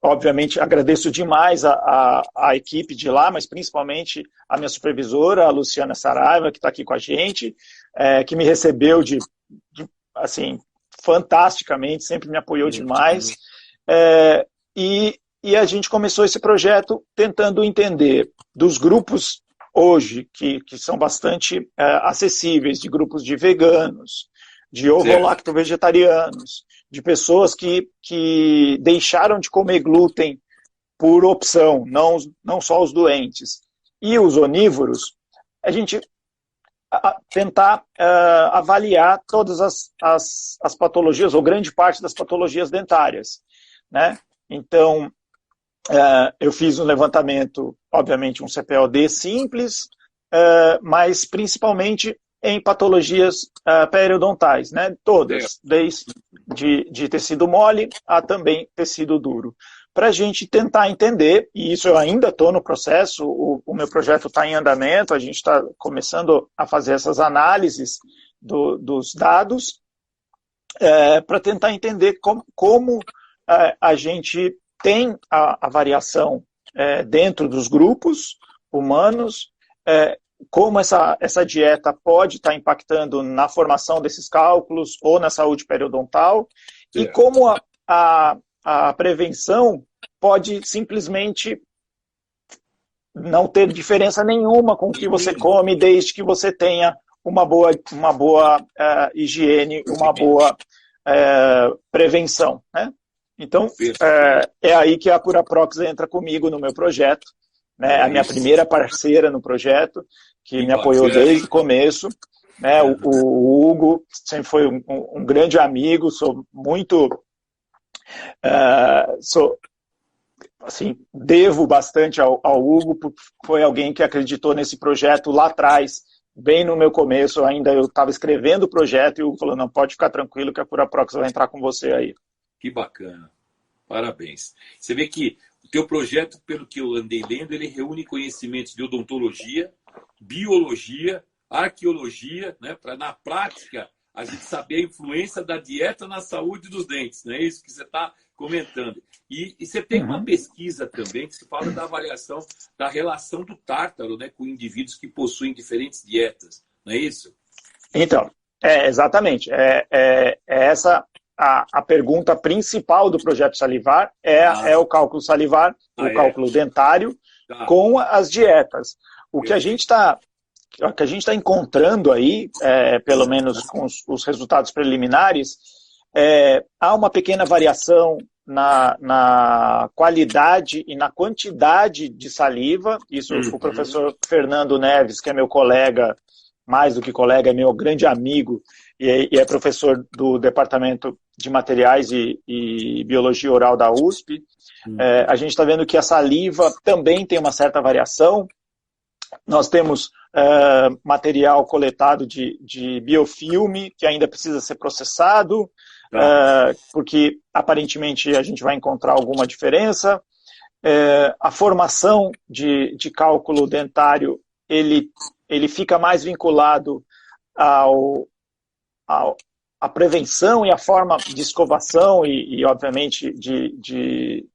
Obviamente agradeço demais a equipe de lá, mas principalmente a minha supervisora, a Luciana Saraiva, que está aqui com a gente, que me recebeu fantasticamente, sempre me apoiou demais. E a gente começou esse projeto tentando entender dos grupos hoje, que são bastante acessíveis, de grupos de veganos, de ovo-lacto-vegetarianos, de pessoas que deixaram de comer glúten por opção, não só os doentes. E os onívoros, a gente tentar avaliar todas as patologias, ou grande parte das patologias dentárias, né? Então, eu fiz um levantamento, obviamente um CPOD simples, mas principalmente em patologias periodontais, né? Todas, desde de tecido mole a também tecido duro. Para a gente tentar entender, e isso eu ainda estou no processo, o meu projeto está em andamento, a gente está começando a fazer essas análises dos dados, para tentar entender como a gente tem a variação dentro dos grupos humanos, como essa dieta pode estar impactando na formação desses cálculos ou na saúde periodontal, e como a prevenção pode simplesmente não ter diferença nenhuma com o que você come, desde que você tenha uma boa higiene, uma boa prevenção, né? Então, é aí que a Curaprox entra comigo no meu projeto, né? A minha primeira parceira no projeto, que me apoiou desde o começo, né? O Hugo sempre foi um grande amigo, sou muito... assim, devo bastante ao Hugo, porque foi alguém que acreditou nesse projeto lá atrás, bem no meu começo, ainda eu estava escrevendo o projeto, e o Hugo falou, não, pode ficar tranquilo que a Curaprox vai entrar com você aí. Que bacana. Parabéns. Você vê que o teu projeto, pelo que eu andei lendo, ele reúne conhecimentos de odontologia, biologia, arqueologia, né, para na prática a gente saber a influência da dieta na saúde dos dentes, não é isso que você está comentando. E você tem uma pesquisa também que se fala da avaliação da relação do tártaro, né, com indivíduos que possuem diferentes dietas, não é isso? Então, exatamente. Essa a pergunta principal do projeto salivar, é o cálculo salivar, o cálculo dentário, com as dietas. O que a gente está encontrando aí, pelo menos com os resultados preliminares, há uma pequena variação na qualidade e na quantidade de saliva. Isso o professor Fernando Neves, que é meu colega, mais do que colega, é meu grande amigo, e é professor do Departamento de Materiais e Biologia Oral da USP. A gente está vendo que a saliva também tem uma certa variação. Nós temos material coletado de biofilme, que ainda precisa ser processado, porque aparentemente a gente vai encontrar alguma diferença. A formação de cálculo dentário, ele fica mais vinculado à prevenção e à forma de escovação e obviamente, de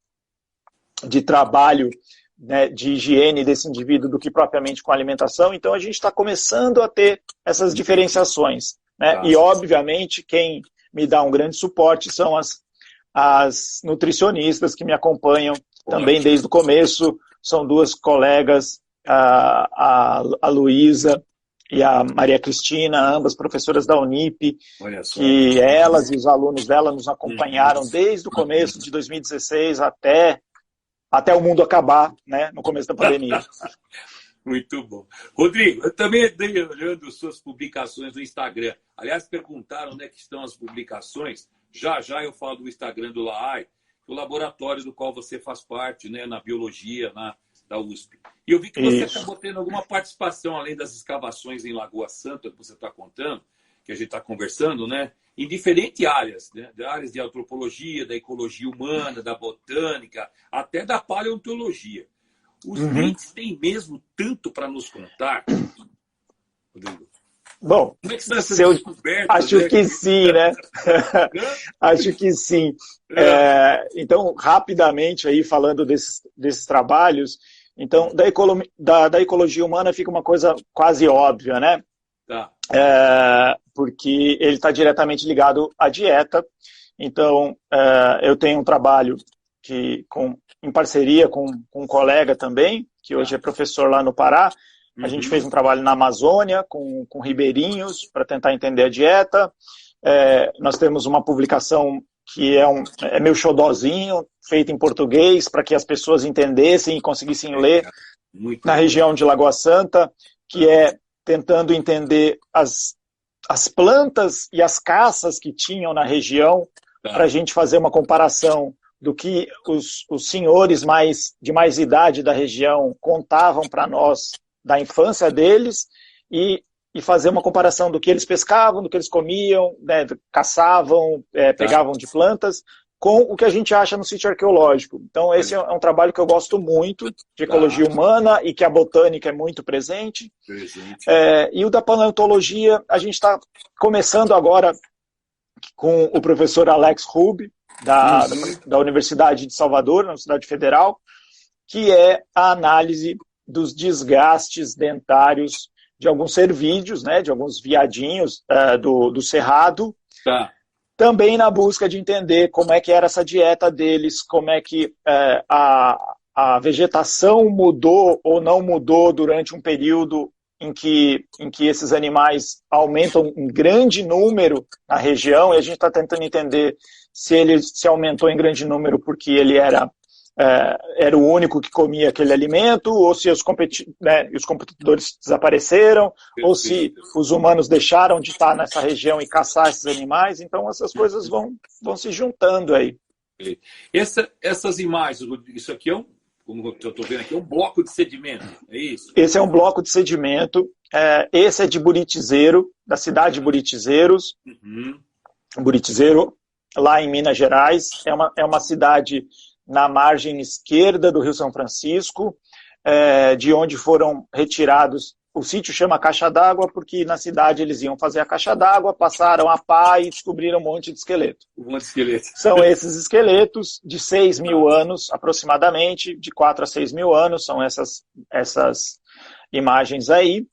trabalho, né, de higiene desse indivíduo do que propriamente com a alimentação. Então, a gente está começando a ter essas diferenciações, né? E, obviamente, quem me dá um grande suporte são as nutricionistas que me acompanham também desde o começo. São duas colegas, a Luísa e a Maria Cristina, ambas professoras da Unip, que elas e os alunos dela nos acompanharam desde o começo de 2016 até o mundo acabar, né, no começo da pandemia. Muito bom. Rodrigo, eu também andei olhando suas publicações no Instagram. Aliás, perguntaram onde é que estão as publicações. Já eu falo do Instagram do LAAI, o laboratório do qual você faz parte, né, na biologia, da USP. E eu vi que você acabou tendo alguma participação, além das escavações em Lagoa Santa, que você está contando, que a gente está conversando, né? Em diferentes áreas, né? Áreas de antropologia, da ecologia humana, da botânica, até da paleontologia. Os dentes têm mesmo tanto para nos contar, Rodrigo? Bom, como é que são essas descobertas? Acho, né, que sim, né? Acho que sim. Então, rapidamente, aí, falando desses trabalhos, então, da ecologia humana fica uma coisa quase óbvia, né? Tá. Porque ele está diretamente ligado à dieta. Então, eu tenho um trabalho em parceria com um colega também, que hoje é professor lá no Pará. A gente fez um trabalho na Amazônia com ribeirinhos para tentar entender a dieta. Nós temos uma publicação que é meu xodózinho, feito em português, para que as pessoas entendessem e conseguissem ler, na região de Lagoa Santa, que é tentando entender as plantas e as caças que tinham na região, para a gente fazer uma comparação do que os senhores de mais idade da região contavam para nós da infância deles e fazer uma comparação do que eles pescavam, do que eles comiam, né, caçavam, pegavam de plantas, com o que a gente acha no sítio arqueológico. Então, esse é um trabalho que eu gosto muito, de ecologia humana, e que a botânica é muito presente. E o da paleontologia, a gente está começando agora com o professor Alex Rubbe, da Universidade de Salvador, na Universidade Federal, que é a análise dos desgastes dentários de alguns cervídeos, né, de alguns viadinhos do Cerrado, também na busca de entender como é que era essa dieta deles, como é que a vegetação mudou ou não mudou durante um período em que esses animais aumentam em grande número na região, e a gente está tentando entender se ele se aumentou em grande número porque ele era o único que comia aquele alimento, ou se os competidores desapareceram, ou se os humanos deixaram de estar nessa região e caçar esses animais. Então essas coisas vão se juntando aí. Essas imagens, isso aqui como eu estou vendo aqui, é um bloco de sedimento, é isso? Esse é um bloco de sedimento. Esse é de Buritizeiro, da cidade de Buritizeiros. Buritizeiro, lá em Minas Gerais. É uma cidade na margem esquerda do Rio São Francisco, de onde foram retirados. O sítio chama Caixa d'Água porque na cidade eles iam fazer a caixa d'água, passaram a pá e descobriram um monte de esqueleto. São esses esqueletos de 6 mil anos, aproximadamente, de 4 a 6 mil anos, são essas imagens aí.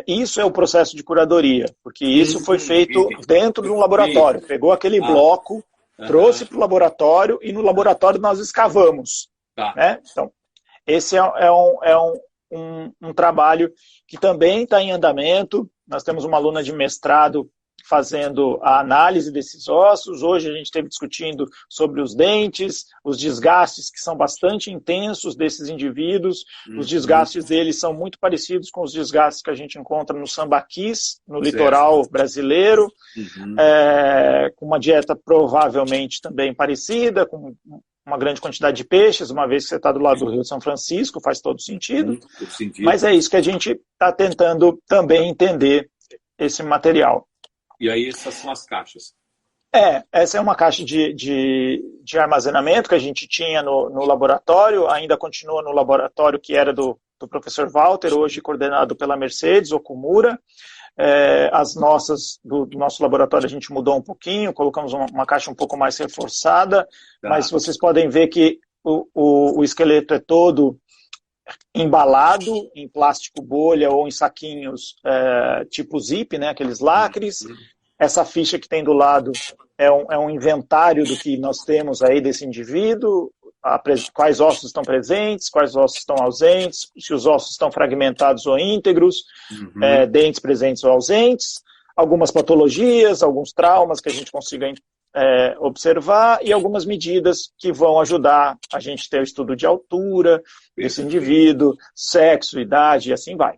Isso é o processo de curadoria, porque isso foi feito dentro de um laboratório. Pegou aquele bloco, trouxe para o laboratório e no laboratório nós escavamos. Né? Então, esse é um trabalho que também está em andamento. Nós temos uma aluna de mestrado fazendo a análise desses ossos. Hoje a gente esteve discutindo sobre os dentes, os desgastes que são bastante intensos desses indivíduos. Os desgastes deles são muito parecidos com os desgastes que a gente encontra no sambaquis, no litoral brasileiro, com uma dieta provavelmente também parecida, com uma grande quantidade de peixes, uma vez que você está do lado do Rio São Francisco, faz todo sentido. Mas é isso que a gente está tentando também entender esse material. E aí essas são as caixas? Essa é uma caixa de armazenamento que a gente tinha no laboratório, ainda continua no laboratório que era do professor Walter, hoje coordenado pela Mercedes Okumura. As nossas, do nosso laboratório, a gente mudou um pouquinho, colocamos uma caixa um pouco mais reforçada, mas vocês podem ver que o esqueleto é todo embalado em plástico bolha ou em saquinhos tipo zip, né, aqueles lacres. Essa ficha que tem do lado é um inventário do que nós temos aí desse indivíduo, quais ossos estão presentes, quais ossos estão ausentes, se os ossos estão fragmentados ou íntegros, dentes presentes ou ausentes, algumas patologias, alguns traumas que a gente consiga observar e algumas medidas que vão ajudar a gente ter o estudo de altura desse indivíduo, sexo, idade e assim vai.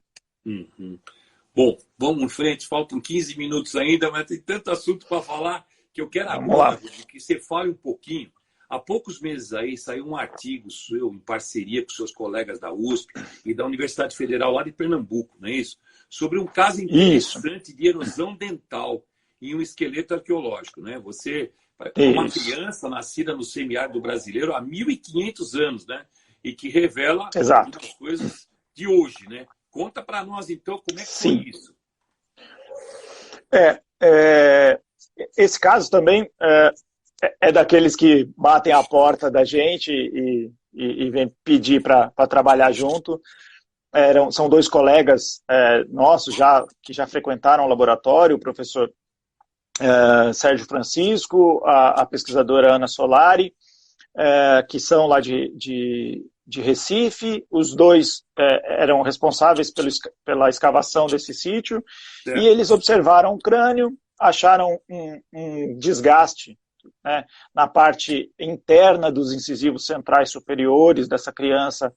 Bom, vamos em frente, faltam 15 minutos ainda, mas tem tanto assunto para falar que eu quero agora que você fale um pouquinho. Há poucos meses aí saiu um artigo seu em parceria com seus colegas da USP e da Universidade Federal lá de Pernambuco, não é isso? Sobre um caso interessante de erosão dental em um esqueleto arqueológico, né? Você, uma criança nascida no semiárido brasileiro há 1.500 anos, né? E que revela algumas coisas de hoje, né? Conta para nós, então, como é que foi isso? Esse caso também é daqueles que batem a porta da gente e vem pedir para trabalhar junto. São dois colegas nossos que já frequentaram o laboratório, o professor Sérgio Francisco, a pesquisadora Ana Solari, que são lá de Recife. Os dois eram responsáveis pela escavação desse sítio, e eles observaram o crânio, acharam um desgaste né, na parte interna dos incisivos centrais superiores dessa criança,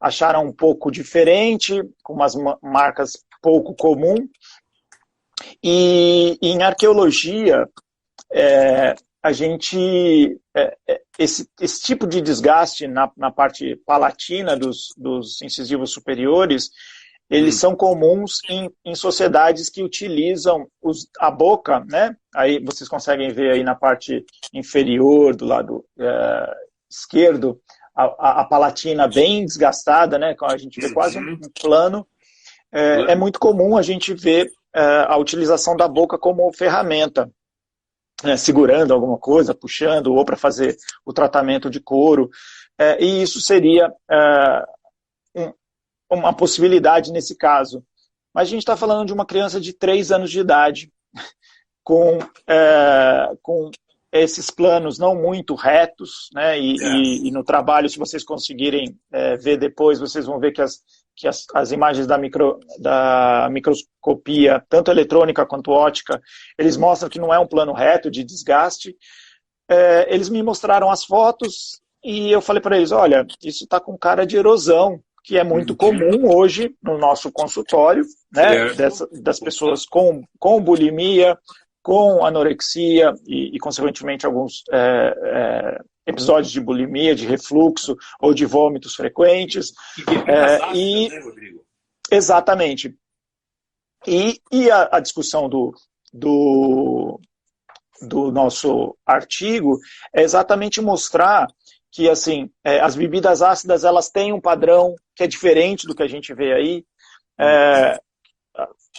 acharam um pouco diferente, com umas marcas pouco comum. E em arqueologia, a gente, esse tipo de desgaste na parte palatina dos incisivos superiores, eles são comuns em sociedades que utilizam a boca, né? Aí vocês conseguem ver aí na parte inferior do lado esquerdo, a palatina bem desgastada, né? A gente vê quase um plano. É muito comum a gente ver a utilização da boca como ferramenta, segurando alguma coisa, puxando, ou para fazer o tratamento de couro. E isso seria uma possibilidade nesse caso. Mas a gente está falando de uma criança de 3 anos de idade, com esses planos não muito retos, né? E no trabalho, se vocês conseguirem ver depois, vocês vão ver que as imagens da microscopia, tanto eletrônica quanto óptica, eles mostram que não é um plano reto de desgaste. Eles me mostraram as fotos e eu falei para eles, olha, isso está com cara de erosão, que é muito comum hoje no nosso consultório, né, das pessoas com bulimia, com anorexia e consequentemente, alguns episódios de bulimia, de refluxo ou de vômitos frequentes. Né, Rodrigo? Exatamente. E a discussão do nosso artigo é exatamente mostrar que assim, as bebidas ácidas elas têm um padrão que é diferente do que a gente vê aí.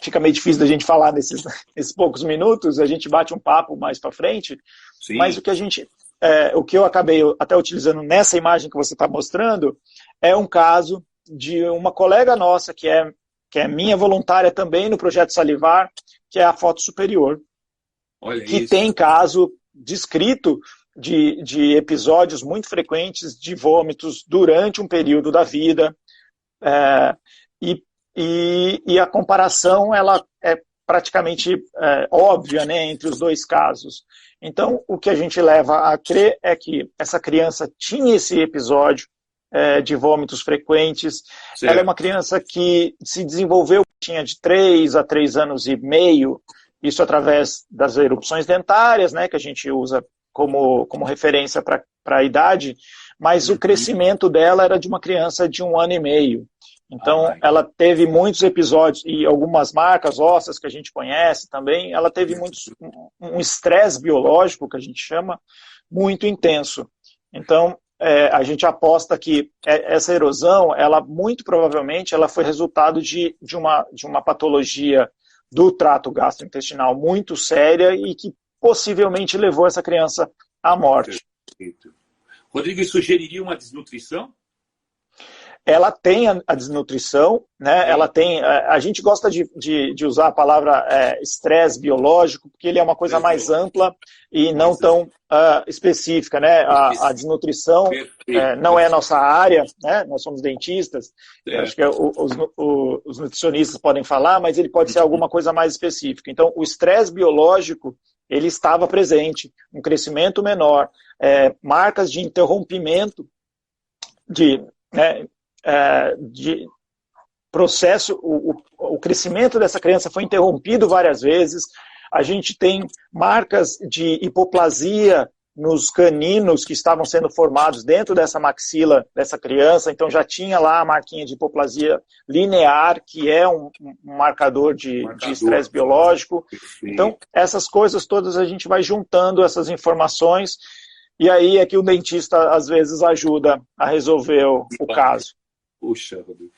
Fica meio difícil da gente falar nesses poucos minutos, a gente bate um papo mais para frente. Sim. Mas o que eu acabei até utilizando nessa imagem que você está mostrando é um caso de uma colega nossa que é minha voluntária também no Projeto Salivar, que é a foto superior. Olha que isso. Tem caso descrito de episódios muito frequentes de vômitos durante um período da vida, e a comparação ela é praticamente óbvia, né, entre os dois casos. Então, o que a gente leva a crer é que essa criança tinha esse episódio de vômitos frequentes. Certo. Ela é uma criança que se desenvolveu, tinha de 3 a 3 anos e meio, isso através das erupções dentárias, né, que a gente usa como referência para a idade, mas o crescimento dela era de uma criança de 1 ano e meio. Então, ela teve muitos episódios, e algumas marcas ósseas que a gente conhece também, ela teve um estresse biológico, que a gente chama, muito intenso. Então, a gente aposta que essa erosão, ela muito provavelmente, ela foi resultado de uma patologia do trato gastrointestinal muito séria e que possivelmente levou essa criança à morte. Perfeito. Rodrigo, sugeriria uma desnutrição? Ela tem a desnutrição, né? Ela tem. A gente gosta de usar a palavra estresse biológico, porque ele é uma coisa mais ampla e não tão específica, né? A desnutrição não é a nossa área, né? Nós somos dentistas, acho que os nutricionistas podem falar, mas ele pode ser alguma coisa mais específica. Então, o estresse biológico, ele estava presente, um crescimento menor, marcas de interrompimento de processo, o crescimento dessa criança foi interrompido várias vezes. A gente tem marcas de hipoplasia nos caninos que estavam sendo formados dentro dessa maxila dessa criança, então já tinha lá a marquinha de hipoplasia linear, que é um marcador de estresse biológico. Então, essas coisas todas a gente vai juntando essas informações, e aí é que o dentista às vezes ajuda a resolver o caso. Puxa, Rodrigo.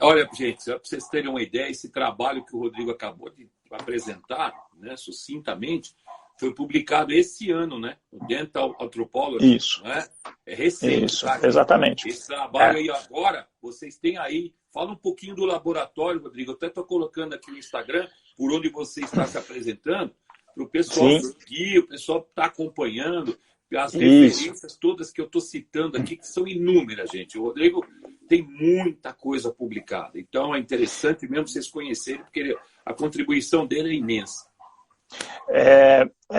Olha, gente, para vocês terem uma ideia, esse trabalho que o Rodrigo acabou de apresentar, né, sucintamente, foi publicado esse ano, né? O Dental Anthropology. Isso. Né? É recente. Isso, tá? exatamente. Esse trabalho aí agora, vocês têm aí. Fala um pouquinho do laboratório, Rodrigo. Eu até estou colocando aqui no Instagram, por onde você está se apresentando, para o pessoal seguir, o pessoal está acompanhando. As referências todas que eu estou citando aqui, que são inúmeras, gente. O Rodrigo tem muita coisa publicada. Então, é interessante mesmo vocês conhecerem, porque a contribuição dele é imensa.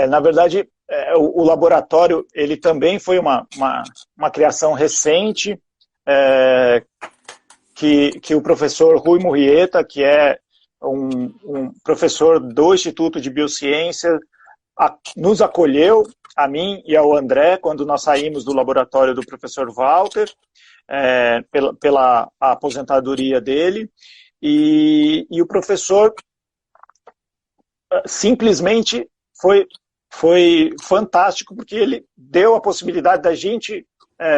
Na verdade, o laboratório ele também foi uma criação recente, que o professor Rui Murrieta, que é um professor do Instituto de Biociência, nos acolheu, a mim e ao André, quando nós saímos do laboratório do professor Walter, pela aposentadoria dele, e o professor simplesmente foi fantástico, porque ele deu a possibilidade da gente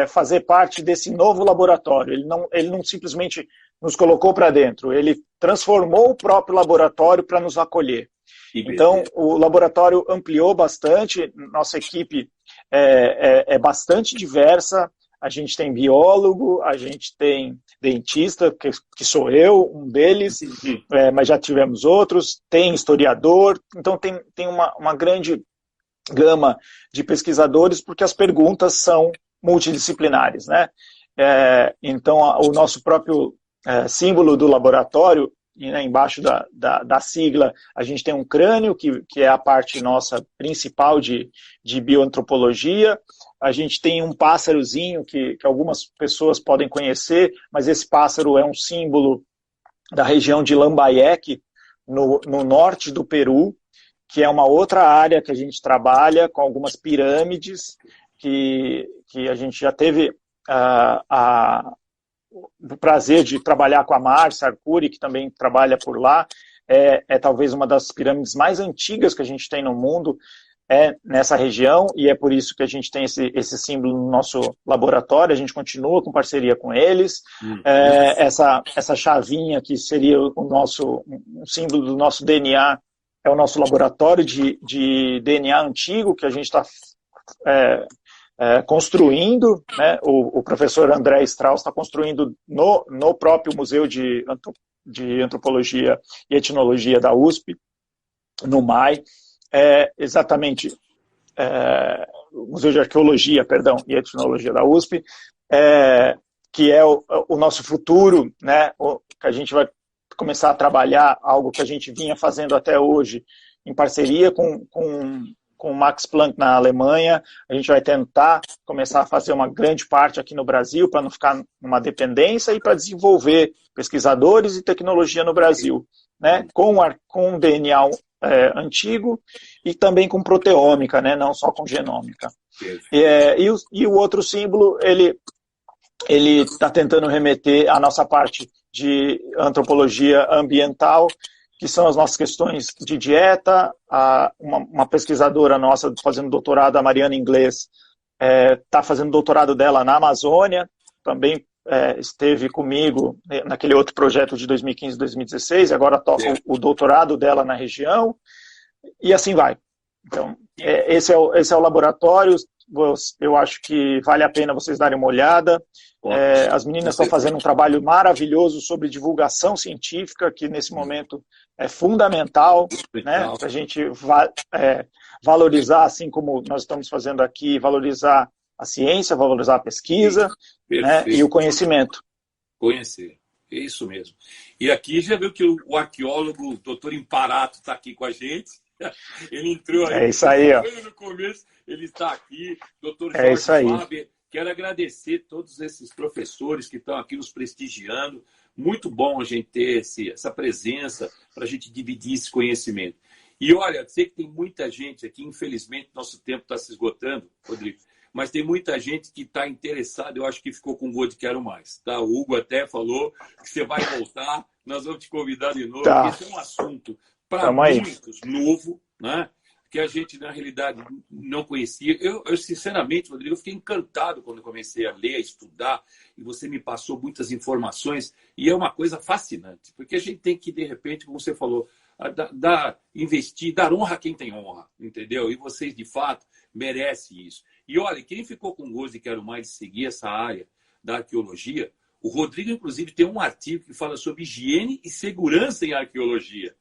fazer parte desse novo laboratório. Ele não simplesmente nos colocou para dentro, ele transformou o próprio laboratório para nos acolher. Então, o laboratório ampliou bastante, nossa equipe é bastante diversa, a gente tem biólogo, a gente tem dentista, que sou eu, um deles, mas já tivemos outros, tem historiador, então tem uma grande gama de pesquisadores, porque as perguntas são multidisciplinares, né? Então, o nosso próprio símbolo do laboratório, né, embaixo da sigla, a gente tem um crânio, que é a parte nossa principal de bioantropologia. A gente tem um pássarozinho que algumas pessoas podem conhecer, mas esse pássaro é um símbolo da região de Lambayeque, no norte do Peru, que é uma outra área que a gente trabalha com algumas pirâmides, que a gente já teve o prazer de trabalhar com a Márcia Arcuri, que também trabalha por lá. É talvez uma das pirâmides mais antigas que a gente tem no mundo, nessa região, e é por isso que a gente tem esse símbolo no nosso laboratório. A gente continua com parceria com eles. Essa chavinha que seria um símbolo do nosso DNA, é o nosso laboratório de DNA antigo, que a gente está construindo, né? O professor André Strauss está construindo no próprio Museu de Antropologia e Etnologia da USP, no MAI, exatamente, o Museu de Arqueologia, perdão, e Etnologia da USP, que é o nosso futuro, né? Que a gente vai começar a trabalhar algo que a gente vinha fazendo até hoje, em parceria com o Max Planck na Alemanha. A gente vai tentar começar a fazer uma grande parte aqui no Brasil, para não ficar numa dependência, e para desenvolver pesquisadores e tecnologia no Brasil, né? Com DNA antigo e também com proteômica, né? Não só com genômica. E o outro símbolo, ele está tentando remeter à nossa parte de antropologia ambiental, que são as nossas questões de dieta. Uma pesquisadora nossa fazendo doutorado, a Mariana Inglês, está fazendo doutorado dela na Amazônia, também esteve comigo naquele outro projeto de 2015 e 2016, agora toca o doutorado dela na região, e assim vai. Então, esse é o laboratório. Eu acho que vale a pena vocês darem uma olhada. As meninas estão fazendo um trabalho maravilhoso sobre divulgação científica, que nesse momento é fundamental, né, para a gente valorizar, assim como nós estamos fazendo aqui, valorizar a ciência, valorizar a pesquisa, né, e o conhecimento. Conhecer, é isso mesmo. E aqui já viu que o arqueólogo, o doutor Imparato, está aqui com a gente. Ele entrou aí. É isso aí, ó. No começo, ele está aqui. Doutor Jorge Faber. Quero agradecer todos esses professores que estão aqui nos prestigiando. Muito bom a gente ter essa presença para a gente dividir esse conhecimento. E olha, sei que tem muita gente aqui, infelizmente nosso tempo está se esgotando, Rodrigo, mas tem muita gente que está interessada. Eu acho que ficou com gosto de quero mais. Tá? O Hugo até falou que você vai voltar, nós vamos te convidar de novo. Tá. Esse é um assunto para muitos novo, né? Que a gente, na realidade, não conhecia. Eu, sinceramente, Rodrigo, eu fiquei encantado quando comecei a ler, a estudar, e você me passou muitas informações, e é uma coisa fascinante, porque a gente tem que, de repente, como você falou, investir, dar honra a quem tem honra, entendeu? E vocês, de fato, merecem isso. E olha, quem ficou com gosto e quero mais de seguir essa área da arqueologia, o Rodrigo, inclusive, tem um artigo que fala sobre higiene e segurança em arqueologia.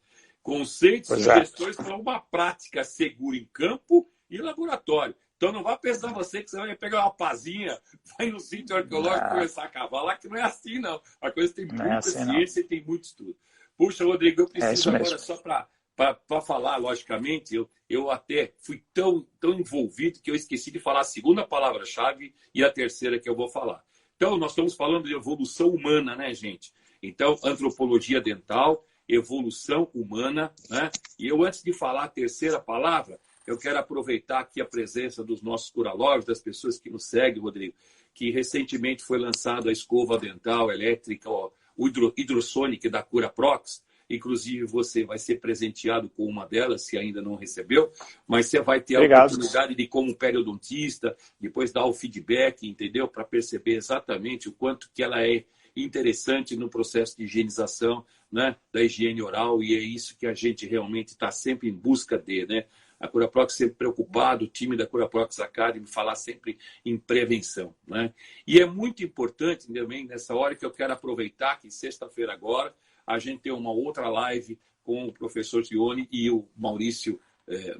Conceitos e sugestões para uma prática segura em campo e laboratório. Então não vá pensar você que você vai pegar uma pazinha, vai no sítio arqueológico e começar a cavar lá, que não é assim, não. A coisa tem muita ciência e tem muito estudo. Puxa, Rodrigo, eu preciso agora, só para para falar, logicamente, eu até fui tão envolvido que eu esqueci de falar a segunda palavra-chave e a terceira que eu vou falar. Então, nós estamos falando de evolução humana, né, gente? Então, antropologia dental, evolução humana, né? E eu, antes de falar a terceira palavra, eu quero aproveitar aqui a presença dos nossos curalógicos, das pessoas que nos seguem, Rodrigo, que recentemente foi lançada a escova dental elétrica, ó, o hidrossonic da Curaprox. Inclusive, você vai ser presenteado com uma delas, se ainda não recebeu, mas você vai ter a oportunidade de, como periodontista, depois dar o feedback, entendeu? Para perceber exatamente o quanto que ela é interessante no processo de higienização, né, da higiene oral, e é isso que a gente realmente está sempre em busca de, né? A Curaprox sempre preocupado, o time da Curaprox Academy falar sempre em prevenção, né? E é muito importante também, nessa hora, que eu quero aproveitar que sexta-feira agora a gente tem uma outra live com o professor Gione e o Maurício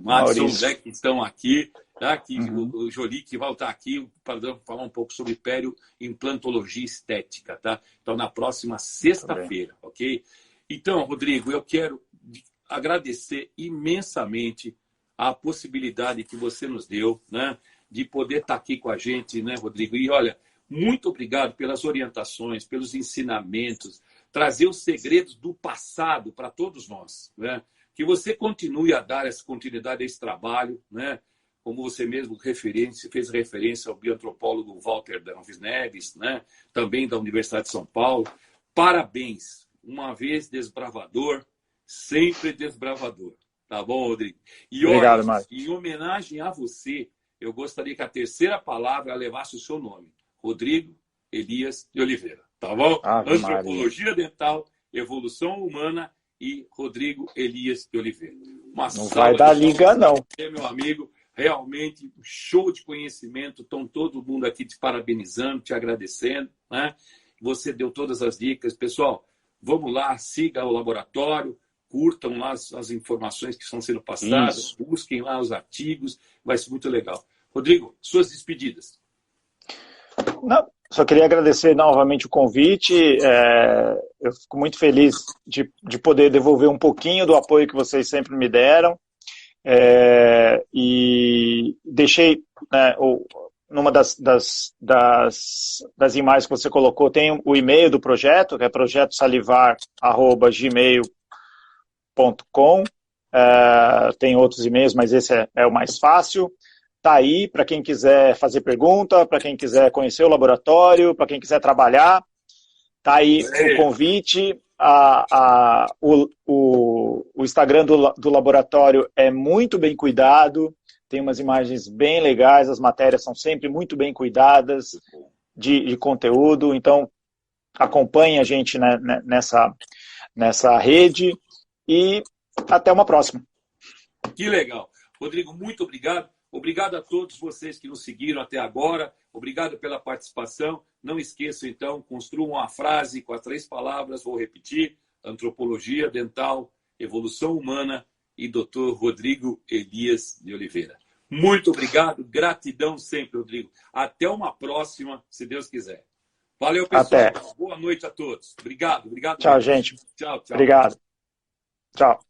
Madison, né, que estão aqui, tá? Que o Jolie que vai estar aqui para falar um pouco sobre perioimplantologia estética, tá? Então, na próxima sexta-feira, ok? Então, Rodrigo, eu quero agradecer imensamente a possibilidade que você nos deu, né, de poder estar aqui com a gente, né, Rodrigo? E, olha, muito obrigado pelas orientações, pelos ensinamentos, trazer os segredos do passado para todos nós, né? Que você continue a dar essa continuidade a esse trabalho, né? Como você mesmo fez referência ao bioantropólogo Walter Danvis Neves, né? Também da Universidade de São Paulo. Parabéns, uma vez desbravador, sempre desbravador. Tá bom, Rodrigo? E obrigado, olha, Mário. em homenagem a você, eu gostaria que a terceira palavra levasse o seu nome. Rodrigo Elias de Oliveira. Tá bom? Antropologia dental, evolução humana e Rodrigo Elias de Oliveira. Não vai dar liga, não. Meu amigo, realmente um show de conhecimento. Estão todo mundo aqui te parabenizando, te agradecendo, né? Você deu todas as dicas. Pessoal, vamos lá, siga o laboratório, curtam lá as informações que estão sendo passadas, busquem lá os artigos, vai ser muito legal. Rodrigo, suas despedidas. Não, só queria agradecer novamente o convite. Eu fico muito feliz de poder devolver um pouquinho do apoio que vocês sempre me deram. E deixei, né, numa das imagens que você colocou, tem o e-mail do projeto, que é projetosalivar@gmail.com. Tem outros e-mails, mas esse é o mais fácil. Está aí para quem quiser fazer pergunta, para quem quiser conhecer o laboratório, para quem quiser trabalhar. Está aí o convite. O Instagram do laboratório é muito bem cuidado, tem umas imagens bem legais, as matérias são sempre muito bem cuidadas de conteúdo, então acompanhe a gente, né, nessa rede e até uma próxima. Que legal. Rodrigo, muito obrigado. Obrigado a todos vocês que nos seguiram até agora. Obrigado pela participação. Não esqueçam, então, construam uma frase com as 3 palavras. Vou repetir: antropologia dental, evolução humana e Dr. Rodrigo Elias de Oliveira. Muito obrigado. Gratidão sempre, Rodrigo. Até uma próxima, se Deus quiser. Valeu, pessoal. Até. Boa noite a todos. Obrigado. Tchau, gente. Tchau. Obrigado. Tchau.